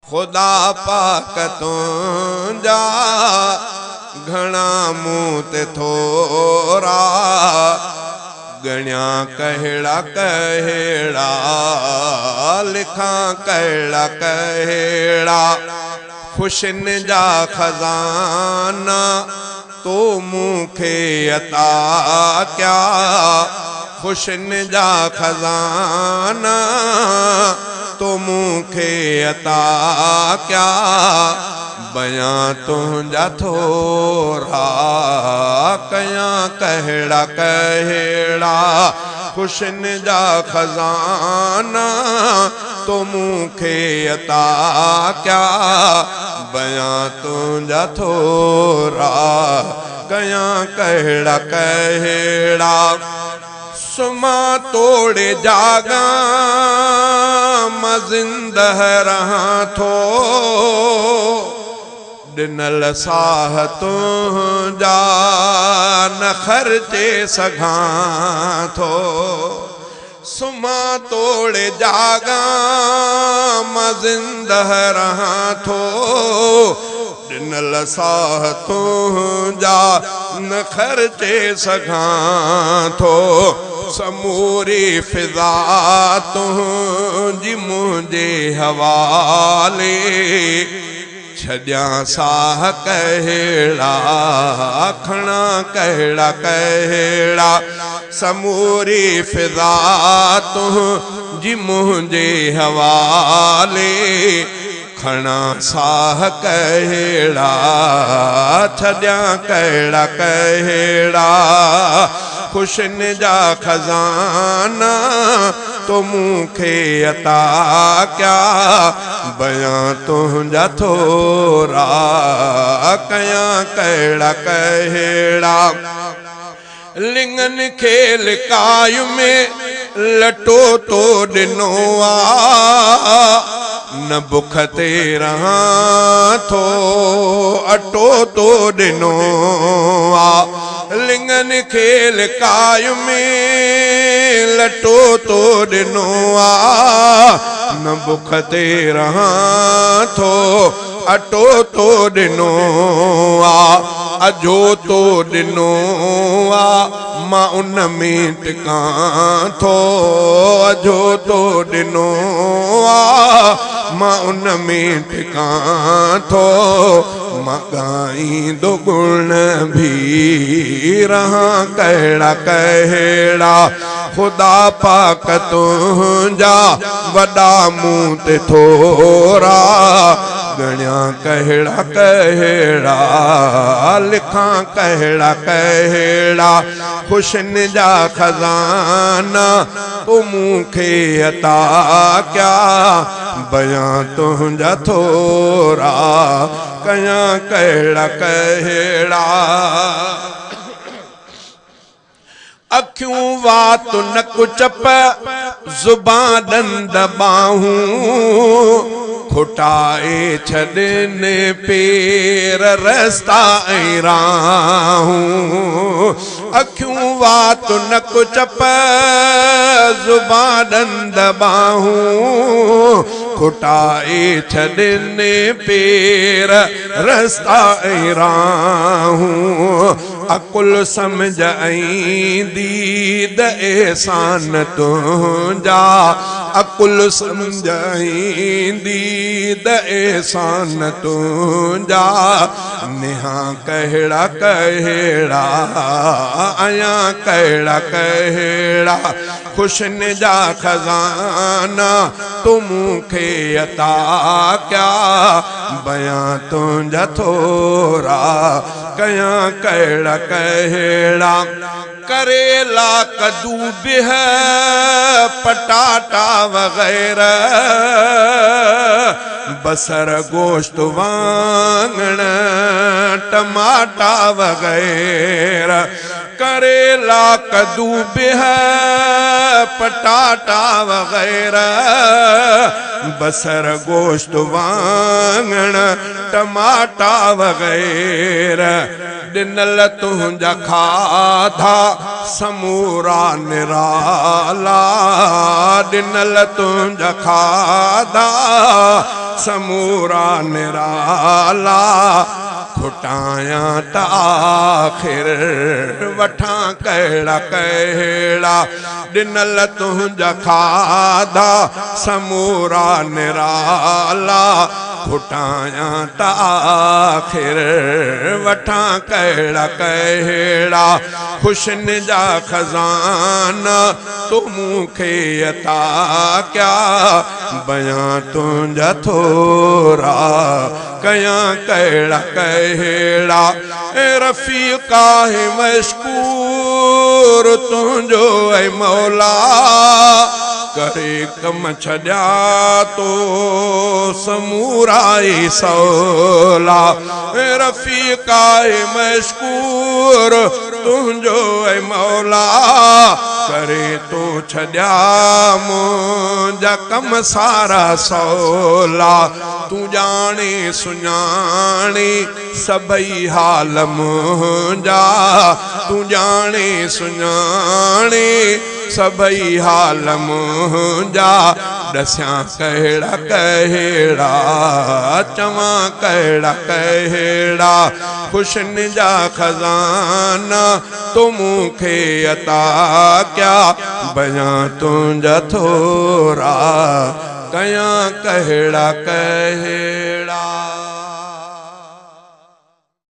खुदा पाक तुंहिंजा घणा मूं ते थोरा गणिया कहिड़ा कहिड़ा लिखां कहिड़ा कहिड़ा खुशियुनि जा खज़ाना तो मूंखे अता क्या खुशियुनि जा खज़ाना तो मूंखे अता क्या बयां तुंहिंजा थोरा कयां कहिड़ा कहिड़ा खुशियुनि जा खज़ाना तो मूंखे अता क्या बयां तुंहिंजा थोरा कयां कहिड़ा कहिड़ा सुमा तोड़े जागा मां ज़िंदह रहां थो ॾिनल साह तुंहिंजा न ख़र्चे सघां थो सुमा तोड़े जागा मां ज़िंदह रहां थो ॾिनल साह तुंहिंजा न ख़र्चे सघां थो समूरी फिज़ा तुंहिंजी मुंहिंजे हवाले छॾियां साह कहिड़ा खणा कहिड़ा कहिड़ा समूरी फिज़ा तुंहिंजी मुंहिंजे हवाले खणा साह कहिड़ा छॾियां कहिड़ा कहिड़ा खुशियुनि जा खज़ाना तो मूंखे अता क्या बयां तुंहिंजा थोरा कयां कहिड़ा कहिड़ा लिंगनि खे लिकाय में लटो तो ॾिनो आ न बुख ते रहां थो अटो तो ॾिनो आ लिंगनि खे लिकाय में लटो तो ॾिनो आ न बुख ते रहां थो अटो तो ॾिनो आ अजो तो ॾिनो आ मां उन में टिकां थो अजो तो ॾिनो आ मां उन में टिकां थो मां ॻाईंदो गुण भी रहां कहिड़ा कहिड़ा खुदा पाक तुंहिंजा वॾा मूं ते थोरा गणिया कहिड़ा कहिड़ा लिखां कहिड़ा कहिड़ा खुशियुनि जा खज़ाना तो मूंखे अता क्या बयां तुंहिंजा थोरा कयां कहिड़ा कहिड़ा अखियूं वात नक चप ज़ुबान ॾंद ॿाहूं खुटाए छॾनि पेर रस्ता ऐं राहूं अखियूं वात नक चप ज़ुबान ॾंद ॿाहूं खुटाए छॾनि पेर रस्ता ऐं राहूं अकुल समझ ऐं दीद एहसान तुंहिंजा अकुल समझ ऐं दीद एहसान तुंहिंजा नेहा कहिड़ा कहिड़ा आयां कहिड़ा कहिड़ा खुशियुनि जा खज़ाना तूं मूंखे अता क्या बयां तुंहिंजा थोरा कयां कहिड़ा कहिड़ा करेला कद्दू बिह पटाटा वग़ैरह बसर गोश्त वांगण टमाटा वग़ैरह करेला कद्दू बिह पटाटा वगैरह बसर गोश्त वांगण टमाटा वगैरह ॾिनल तुंहिंजा खाधा समूरा निराला ॾिनल तुंहिंजा खाधा समूरा निराला खुटायां त आख़िर वठां कहिड़ा कहिड़ा ॾिनल तुंहिंजा खाधा समूरा निराला खुटायां त आख़िर वठां कहिड़ा कहिड़ा ख़ुशियुनि जा खज़ाना तू मूंखे अता कया बयां तुंहिंजा थोरा कयां कहिड़ा कहिड़ा रफ़ीक़ा है मशकूर तुंहिंजो ऐ मौला करे कम छॾिया तो समूरा ई सौला रफ़ीक़ा है मशकूर तुंहिंजो ऐ मौला करे तो छॾिया मुंहिंजा कम सारा सौला तू ॼाणे सुञाणे सभई हाल मुंहिंजा तू ॼाणे सुञाणे सभई हाल मुंहिंजा ॾसियां कहिड़ा कहिड़ा चवां कहिड़ा कहिड़ा ख़ुशियुनि जा खज़ाना तू मूंखे अता कया बयां तुंहिंजा थोरा कयां कहिड़ा कहिड़ा।